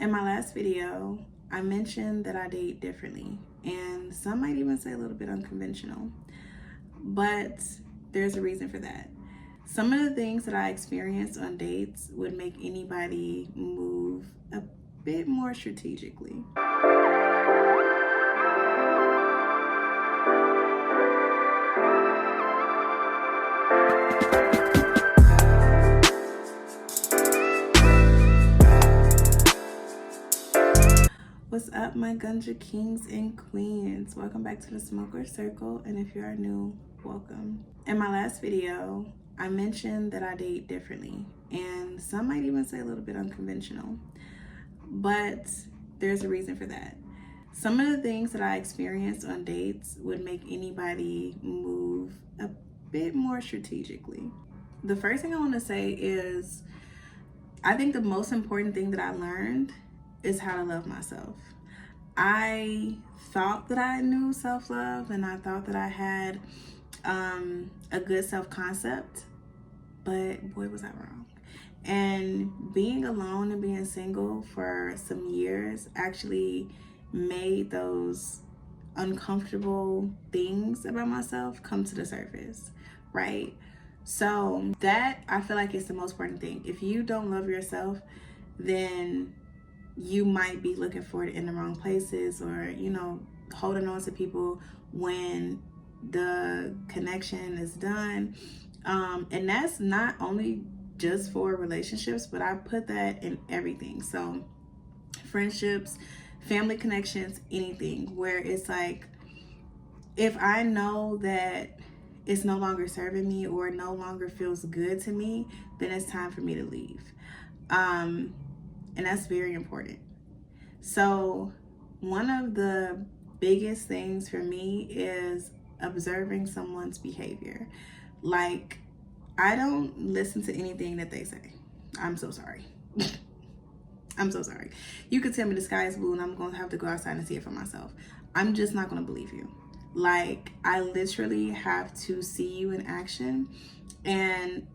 In my last video, I mentioned that I date differently, and some might even say a little bit unconventional, but there's a reason for that. Some of the things that I experienced on dates would make anybody move a bit more strategically. What's up, my Gunja kings and queens? Welcome back to the Smoker Circle, and if you are new, welcome. In my last video, I mentioned that I date differently, and some might even say a little bit unconventional, but there's a reason for that. Some of the things that I experienced on dates would make anybody move a bit more strategically. The first thing I want to say is I think the most important thing that I learned is how to love myself. I thought that I knew self-love, and I thought that I had a good self-concept, but boy, was I wrong. And being alone and being single for some years actually made those uncomfortable things about myself come to the surface, right? So that, I feel like, is the most important thing. If you don't love yourself, then you might be looking for it in the wrong places, or, holding on to people when the connection is done. And that's not only just for relationships, but I put that in everything. So friendships, family connections, anything where it's like, if I know that it's no longer serving me or no longer feels good to me, then it's time for me to leave. And that's very important. So one of the biggest things for me is observing someone's behavior. Like, I don't listen to anything that they say. I'm so sorry. I'm so sorry. You could tell me the sky is blue and I'm going to have to go outside and see it for myself. I'm just not going to believe you. Like, I literally have to see you in action. And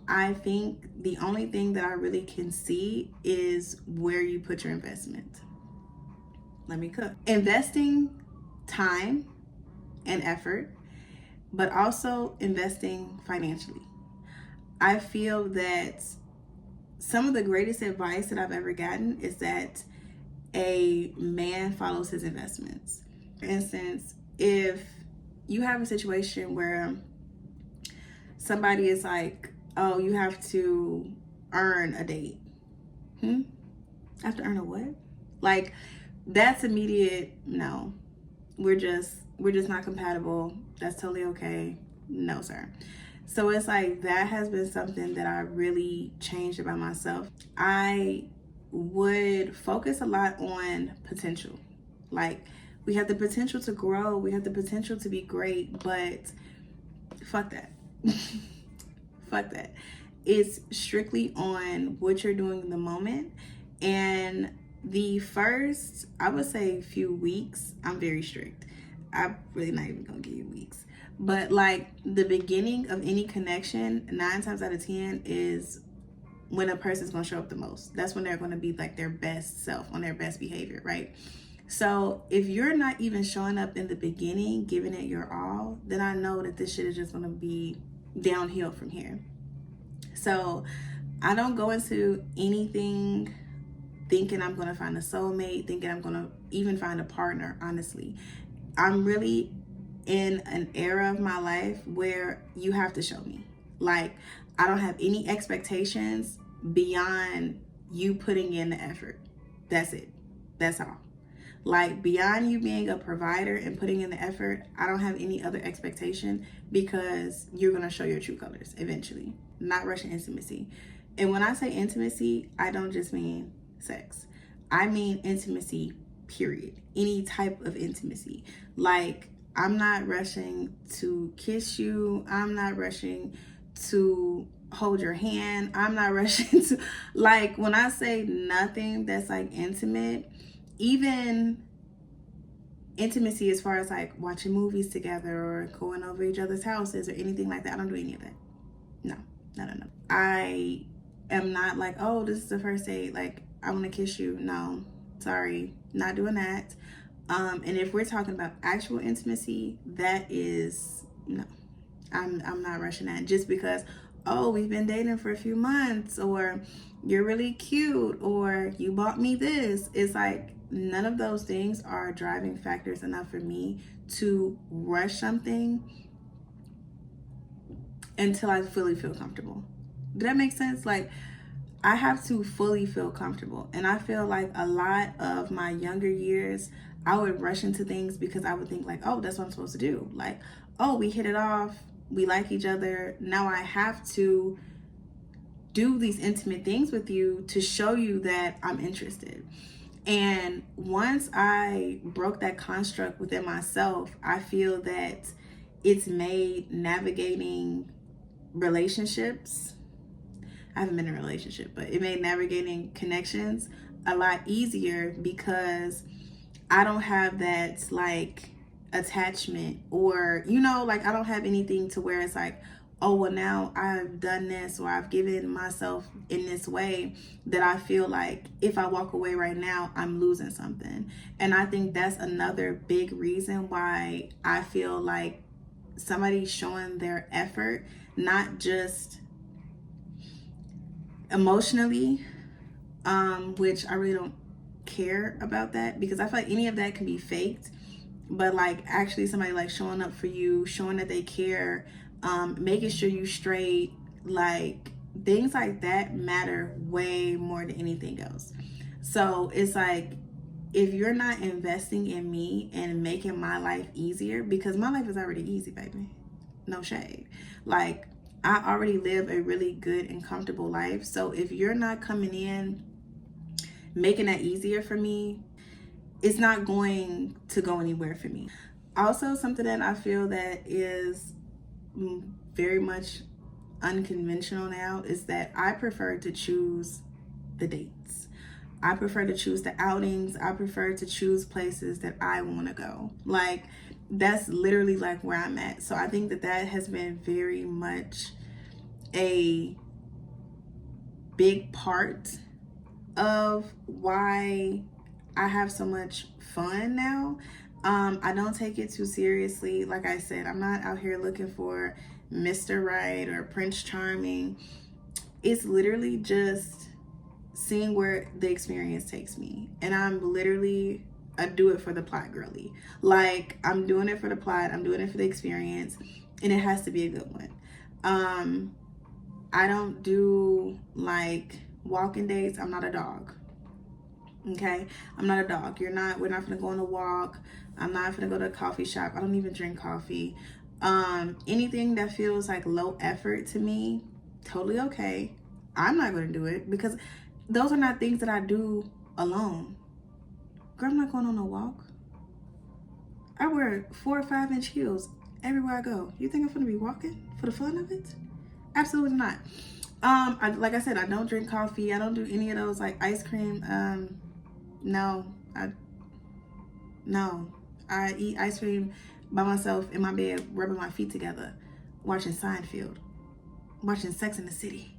I think the only thing that I really can see is where you put your investment. Let me cook. Investing time and effort, but also investing financially. I feel that some of the greatest advice that I've ever gotten is that a man follows his investments. For instance, if you have a situation where somebody is like, oh, you have to earn a date. I have to earn a what? Like, that's immediate. No, we're just not compatible. That's totally okay. No, sir. So it's like, that has been something that I really changed about myself. I would focus a lot on potential. Like, we have the potential to grow. We have the potential to be great, but fuck that. Fuck that. It's strictly on what you're doing in the moment. And the first, I would say, few weeks, I'm very strict. I'm really not even gonna give you weeks. But like, the beginning of any connection, 9 times out of 10 is when a person's gonna show up the most. That's when they're gonna be like their best self, on their best behavior, right? So if you're not even showing up in the beginning, giving it your all, then I know that this shit is just gonna be downhill from here. So I don't go into anything thinking I'm gonna find a soulmate, thinking I'm gonna even find a partner, honestly. I'm really in an era of my life where you have to show me. Like, I don't have any expectations beyond you putting in the effort. That's it. That's all. Like, beyond you being a provider and putting in the effort, I don't have any other expectation, because you're going to show your true colors eventually. Not rushing intimacy. And when I say intimacy, I don't just mean sex. I mean intimacy, period. Any type of intimacy. Like, I'm not rushing to kiss you. I'm not rushing to hold your hand. I'm not rushing to, like, when I say nothing that's like intimate, even intimacy as far as like watching movies together or going over each other's houses or anything like that, I don't do any of that. No. I am not like, oh, this is the first date. Like, I want to kiss you. No, sorry, not doing that. And if we're talking about actual intimacy, that is no. I'm not rushing that just because, oh, we've been dating for a few months, or you're really cute, or you bought me this. It's like none of those things are driving factors enough for me to rush something until I fully feel comfortable. Did that make sense? Like, I have to fully feel comfortable. And I feel like a lot of my younger years, I would rush into things because I would think like, oh, that's what I'm supposed to do. Like, oh, we hit it off. We like each other. Now I have to do these intimate things with you to show you that I'm interested. And once I broke that construct within myself, I feel that it's made navigating relationships, I haven't been in a relationship, but it made navigating connections a lot easier because I don't have that like attachment, or like I don't have anything to where it's like, oh well, now I've done this or I've given myself in this way that I feel like if I walk away right now, I'm losing something. And I think that's another big reason why I feel like somebody showing their effort, not just emotionally, which I really don't care about that, because I feel like any of that can be faked. But like actually somebody like showing up for you, showing that they care, making sure you straight, like things like that matter way more than anything else. So it's like, if you're not investing in me and making my life easier, because my life is already easy, baby, no shade, like I already live a really good and comfortable life. So if you're not coming in making that easier for me, it's not going to go anywhere for me. Also, something that I feel that is very much unconventional now is that I prefer to choose the dates. I prefer to choose the outings. I prefer to choose places that I want to go. Like, that's literally like where I'm at. So I think that that has been very much a big part of why I have so much fun now. I don't take it too seriously. Like I said, I'm not out here looking for Mr. Right or Prince Charming. It's literally just seeing where the experience takes me. And I'm literally a do it for the plot girly. Like, I'm doing it for the plot, I'm doing it for the experience, and it has to be a good one. I don't do like walking dates. I'm not a dog. Okay, I'm not a dog. We're not gonna go on a walk. I'm not gonna go to a coffee shop. I don't even drink coffee. Anything that feels like low effort to me, totally okay. I'm not gonna do it because those are not things that I do alone. Girl, I'm not going on a walk. I wear 4 or 5 inch heels everywhere I go. You think I'm gonna be walking for the fun of it? Absolutely not. Like I said, I don't drink coffee. I don't do any of those like ice cream. No, I eat ice cream by myself in my bed, rubbing my feet together, watching Seinfeld, watching Sex in the City.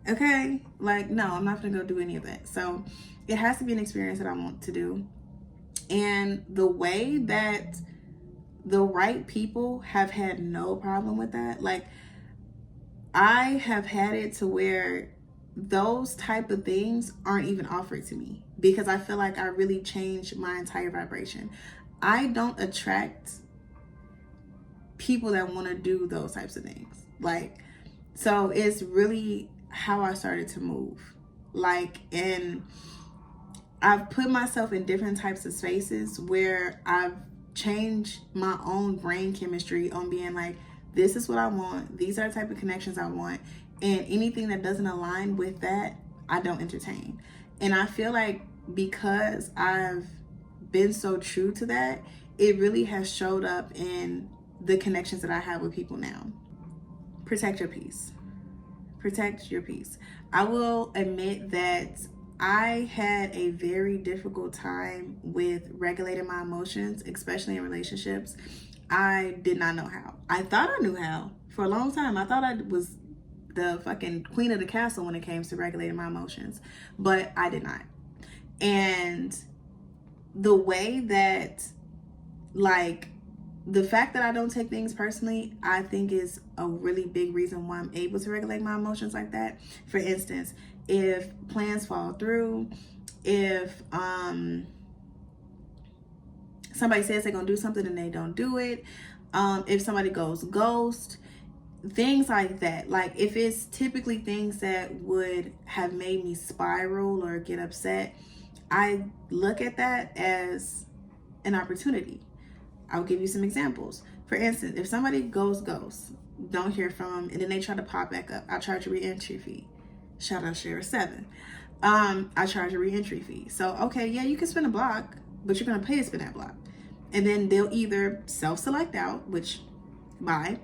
Okay, like no, I'm not gonna go do any of that. So it has to be an experience that I want to do. And the way that the right people have had no problem with that, like I have had it to where those type of things aren't even offered to me because I feel like I really changed my entire vibration. I don't attract people that want to do those types of things. Like, so it's really how I started to move. Like, and I've put myself in different types of spaces where I've changed my own brain chemistry on being like, this is what I want. These are the type of connections I want. And anything that doesn't align with that, I don't entertain. And I feel like because I've been so true to that, it really has showed up in the connections that I have with people now. Protect your peace. Protect your peace. I will admit that I had a very difficult time with regulating my emotions, especially in relationships. I did not know how. I thought I knew how for a long time. I thought the fucking queen of the castle when it came to regulating my emotions, but I did not. And the way that, like, the fact that I don't take things personally, I think is a really big reason why I'm able to regulate my emotions like that. For instance, if plans fall through, if somebody says they're gonna do something and they don't do it, if somebody goes ghost, things like that. Like, if it's typically things that would have made me spiral or get upset, I look at that as an opportunity. I'll give you some examples. For instance, if somebody goes ghost, don't hear from them, and then they try to pop back up, I charge a re-entry fee. Shout out Share 7. I charge a re-entry fee. So, okay, yeah, you can spin a block, but you're gonna pay to spin that block. And then they'll either self-select out, which, bye,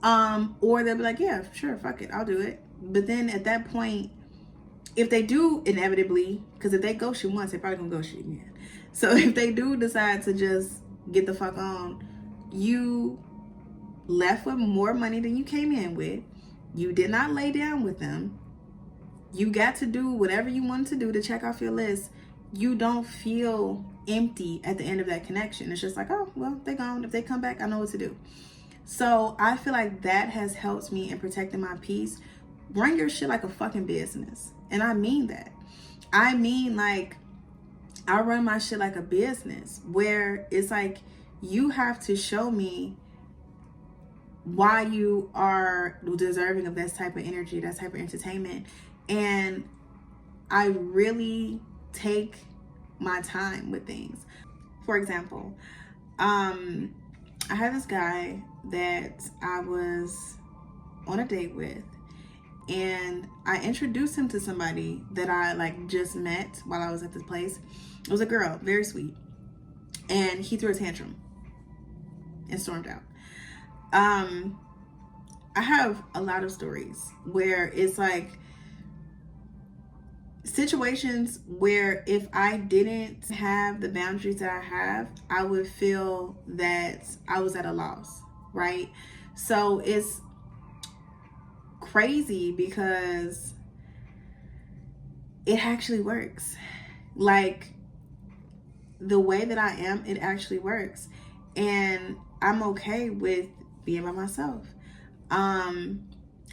or they'll be like, yeah, sure, fuck it, I'll do it. But then at that point, if they do inevitably, because if they ghost you once, they probably gonna ghost you again. So if they do decide to just get the fuck on, you left with more money than you came in with. You did not lay down with them. You got to do whatever you wanted to do to check off your list. You don't feel empty at the end of that connection. It's just like, oh, well, they're gone. If they come back, I know what to do. So I feel like that has helped me in protecting my peace. Run your shit like a fucking business. And I mean that. I mean, like, I run my shit like a business, where it's like, you have to show me why you are deserving of that type of energy, that type of entertainment. And I really take my time with things. For example, I had this guy that I was on a date with, and I introduced him to somebody that I like just met while I was at this place. It was a girl, very sweet, and he threw a tantrum and stormed out. I have a lot of stories where it's like situations where if I didn't have the boundaries that I have, I would feel that I was at a loss, right? So it's crazy because it actually works. Like, the way that I am, it actually works. And I'm okay with being by myself.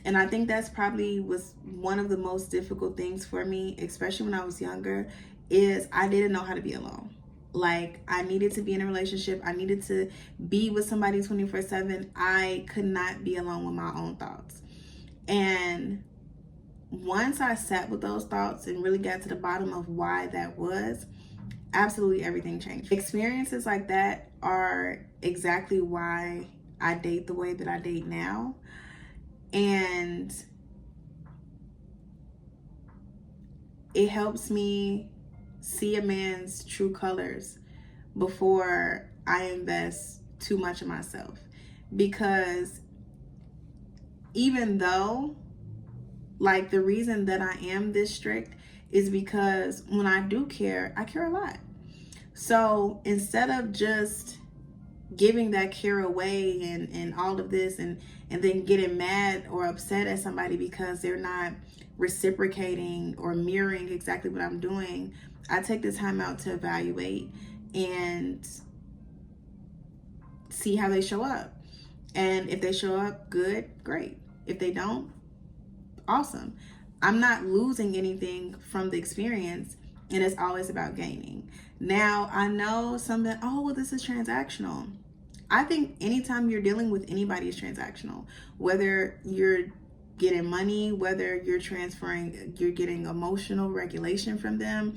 And I think that's probably was one of the most difficult things for me, especially when I was younger, is I didn't know how to be alone. Like, I needed to be in a relationship. I needed to be with somebody 24/7. I could not be alone with my own thoughts. And once I sat with those thoughts and really got to the bottom of why that was, absolutely everything changed. Experiences like that are exactly why I date the way that I date now. And it helps me see a man's true colors before I invest too much of myself. Because even though, like, the reason that I am this strict is because when I do care, I care a lot. So instead of just giving that care away and all of this and then getting mad or upset at somebody because they're not reciprocating or mirroring exactly what I'm doing, I take the time out to evaluate and see how they show up. And if they show up good, great. If they don't, awesome. I'm not losing anything from the experience, and it's always about gaining. Now, I know something, oh, well, this is transactional. I think anytime you're dealing with anybody is transactional. Whether you're getting money, whether you're transferring, you're getting emotional regulation from them,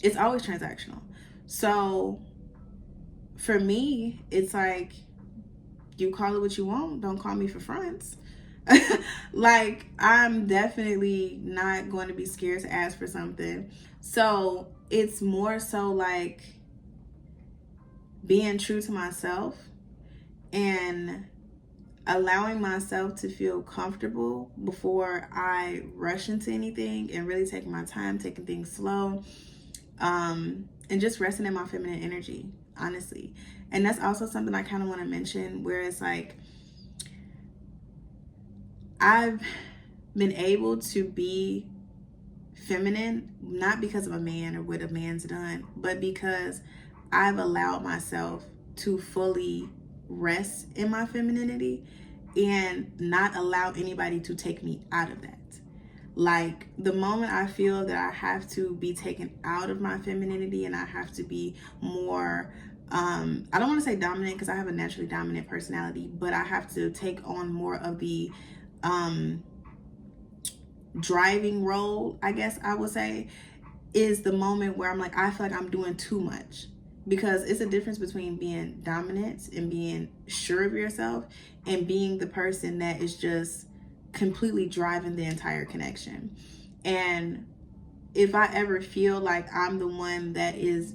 it's always transactional. So for me, it's like, you call it what you want, don't call me for fronts. Like, I'm definitely not going to be scared to ask for something. So it's more so like being true to myself and allowing myself to feel comfortable before I rush into anything, and really taking my time, taking things slow, and just resting in my feminine energy, honestly. And that's also something I kind of want to mention, where it's like, I've been able to be feminine, not because of a man or what a man's done, but because I've allowed myself to fully rest in my femininity and not allow anybody to take me out of that. Like, the moment I feel that I have to be taken out of my femininity and I have to be more, I don't want to say dominant because I have a naturally dominant personality, but I have to take on more of the driving role, I guess I would say, is the moment where I'm like, I feel like I'm doing too much. Because it's a difference between being dominant and being sure of yourself and being the person that is just completely driving the entire connection. And if I ever feel like I'm the one that is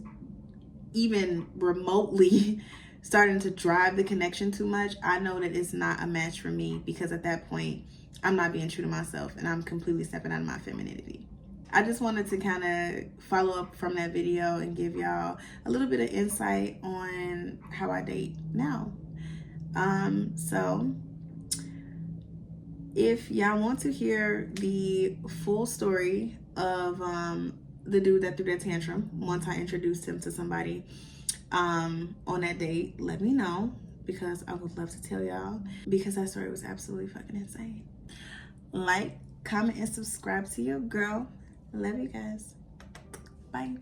even remotely starting to drive the connection too much, I know that it's not a match for me, because at that point, I'm not being true to myself and I'm completely stepping out of my femininity. I just wanted to kind of follow up from that video and give y'all a little bit of insight on how I date now. So if y'all want to hear the full story of the dude that threw that tantrum once I introduced him to somebody on that date, let me know, because I would love to tell y'all, because that story was absolutely fucking insane. Like, comment, and subscribe to your girl. Love you guys. Bye.